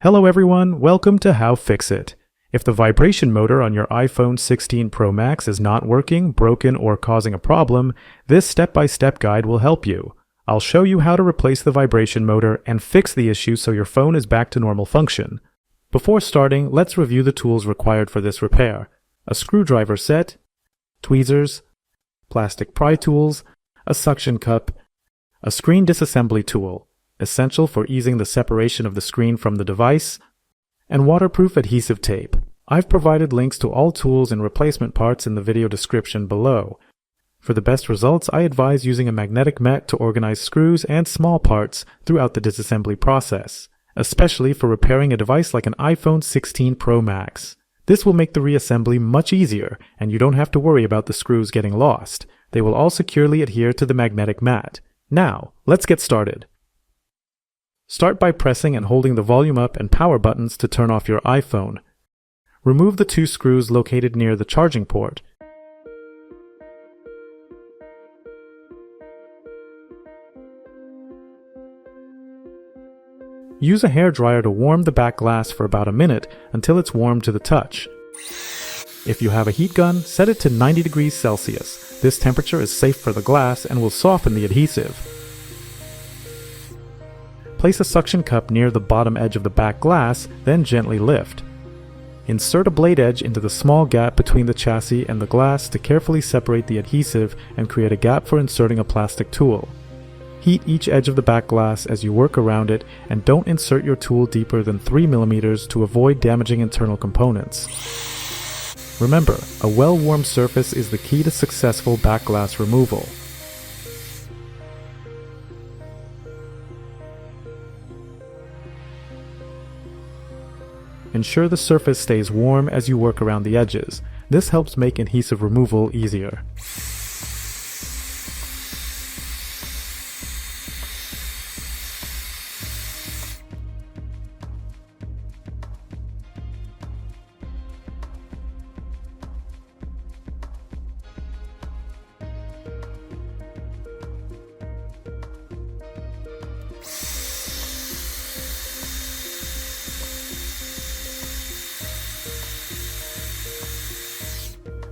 Hello everyone, welcome to How-FixIT. If the vibration motor on your iPhone 16 Pro Max is not working, broken, or causing a problem, this step-by-step guide will help you. I'll show you how to replace the vibration motor and fix the issue so your phone is back to normal function. Before starting, let's review the tools required for this repair. A screwdriver set, tweezers, plastic pry tools, a suction cup, a screen disassembly tool, essential for easing the separation of the screen from the device, and waterproof adhesive tape. I've provided links to all tools and replacement parts in the video description below. For the best results, I advise using a magnetic mat to organize screws and small parts throughout the disassembly process, especially for repairing a device like an iPhone 16 Pro Max. This will make the reassembly much easier, and you don't have to worry about the screws getting lost. They will all securely adhere to the magnetic mat. Now, let's get started. Start by pressing and holding the volume up and power buttons to turn off your iPhone. Remove the two screws located near the charging port. Use a hairdryer to warm the back glass for about a minute until it's warm to the touch. If you have a heat gun, set it to 90 degrees Celsius. This temperature is safe for the glass and will soften the adhesive. Place a suction cup near the bottom edge of the back glass, then gently lift. Insert a blade edge into the small gap between the chassis and the glass to carefully separate the adhesive and create a gap for inserting a plastic tool. Heat each edge of the back glass as you work around it, and don't insert your tool deeper than 3 mm to avoid damaging internal components. Remember, a well-warmed surface is the key to successful back glass removal. Ensure the surface stays warm as you work around the edges. This helps make adhesive removal easier.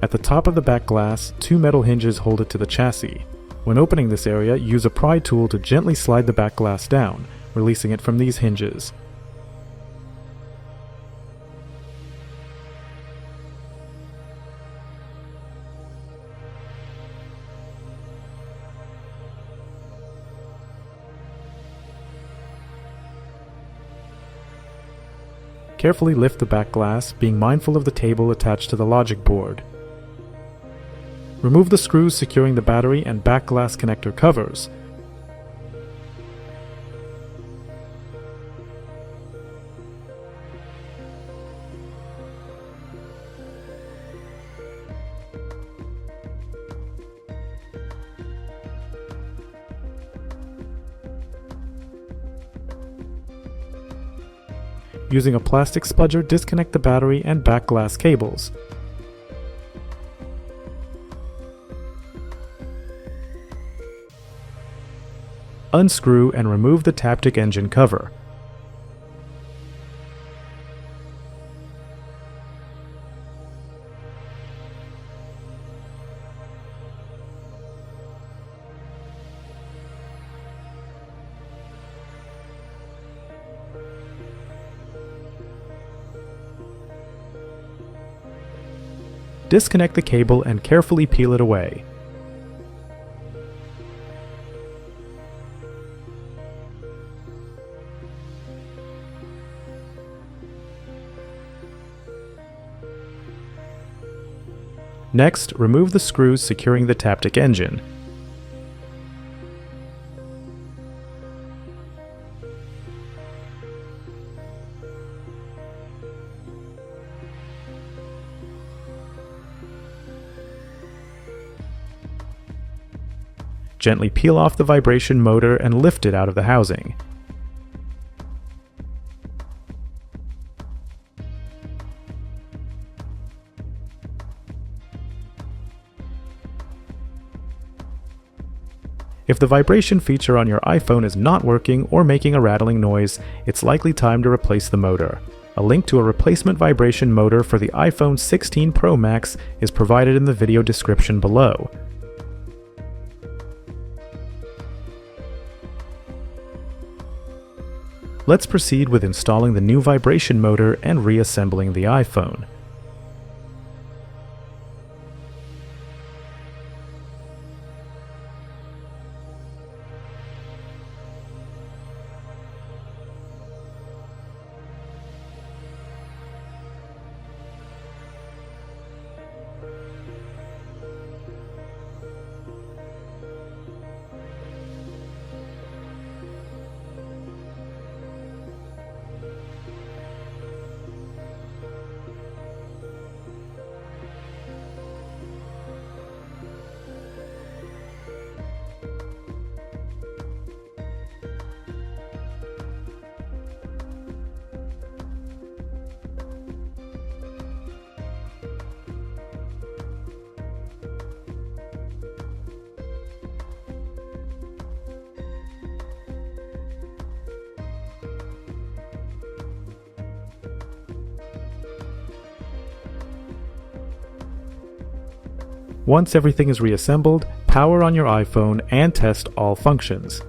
At the top of the back glass, two metal hinges hold it to the chassis. When opening this area, use a pry tool to gently slide the back glass down, releasing it from these hinges. Carefully lift the back glass, being mindful of the cable attached to the logic board. Remove the screws securing the battery and back glass connector covers. Using a plastic spudger, disconnect the battery and back glass cables. Unscrew and remove the Taptic Engine cover. Disconnect the cable and carefully peel it away. Next, remove the screws securing the Taptic Engine. Gently peel off the vibration motor and lift it out of the housing. If the vibration feature on your iPhone is not working or making a rattling noise, it's likely time to replace the motor. A link to a replacement vibration motor for the iPhone 16 Pro Max is provided in the video description below. Let's proceed with installing the new vibration motor and reassembling the iPhone. Once everything is reassembled, power on your iPhone and test all functions.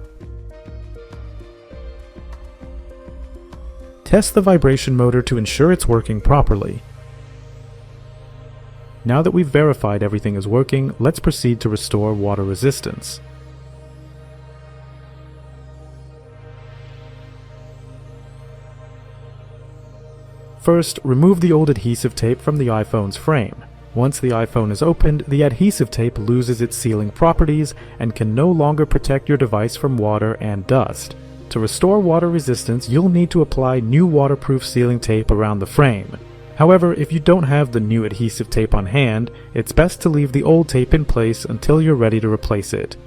Test the vibration motor to ensure it's working properly. Now that we've verified everything is working, let's proceed to restore water resistance. First, remove the old adhesive tape from the iPhone's frame. Once the iPhone is opened, the adhesive tape loses its sealing properties and can no longer protect your device from water and dust. To restore water resistance, you'll need to apply new waterproof sealing tape around the frame. However, if you don't have the new adhesive tape on hand, it's best to leave the old tape in place until you're ready to replace it.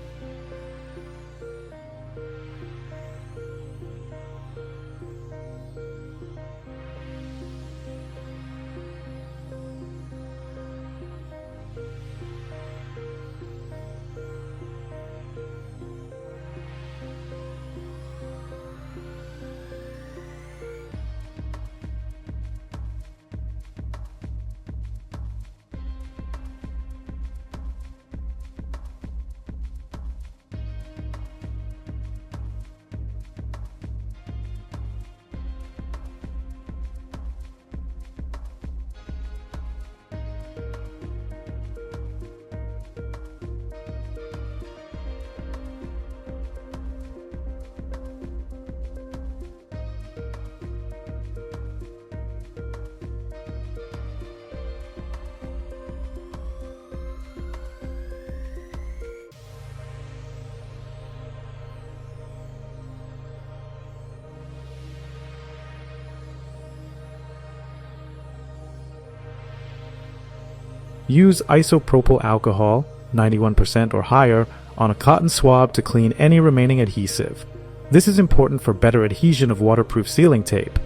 Use isopropyl alcohol, 91% or higher, on a cotton swab to clean any remaining adhesive. This is important for better adhesion of waterproof sealing tape.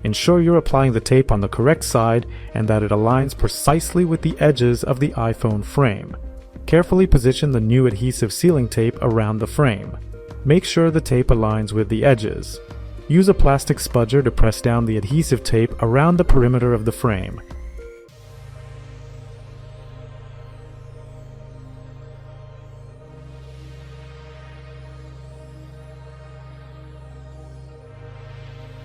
Ensure you're applying the tape on the correct side and that it aligns precisely with the edges of the iPhone frame. Carefully position the new adhesive sealing tape around the frame. Make sure the tape aligns with the edges. Use a plastic spudger to press down the adhesive tape around the perimeter of the frame.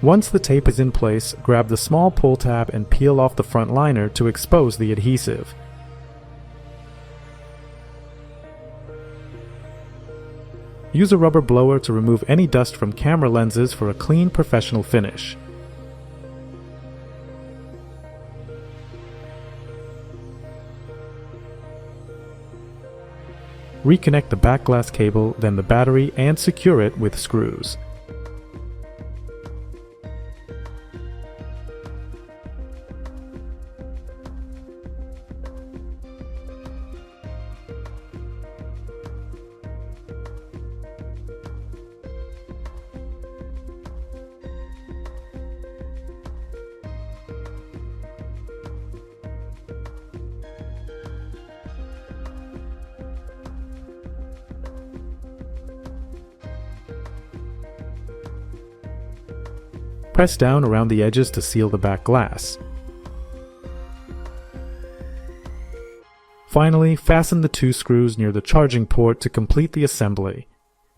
Once the tape is in place, grab the small pull tab and peel off the front liner to expose the adhesive. Use a rubber blower to remove any dust from camera lenses for a clean, professional finish. Reconnect the back glass cable, then the battery, and secure it with screws. Press down around the edges to seal the back glass. Finally, fasten the 2 screws near the charging port to complete the assembly.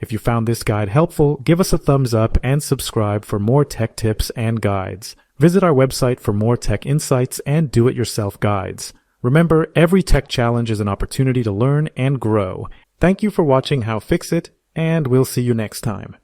If you found this guide helpful, give us a thumbs up and subscribe for more tech tips and guides. Visit our website for more tech insights and do-it-yourself guides. Remember, every tech challenge is an opportunity to learn and grow. Thank you for watching How Fix It, and we'll see you next time.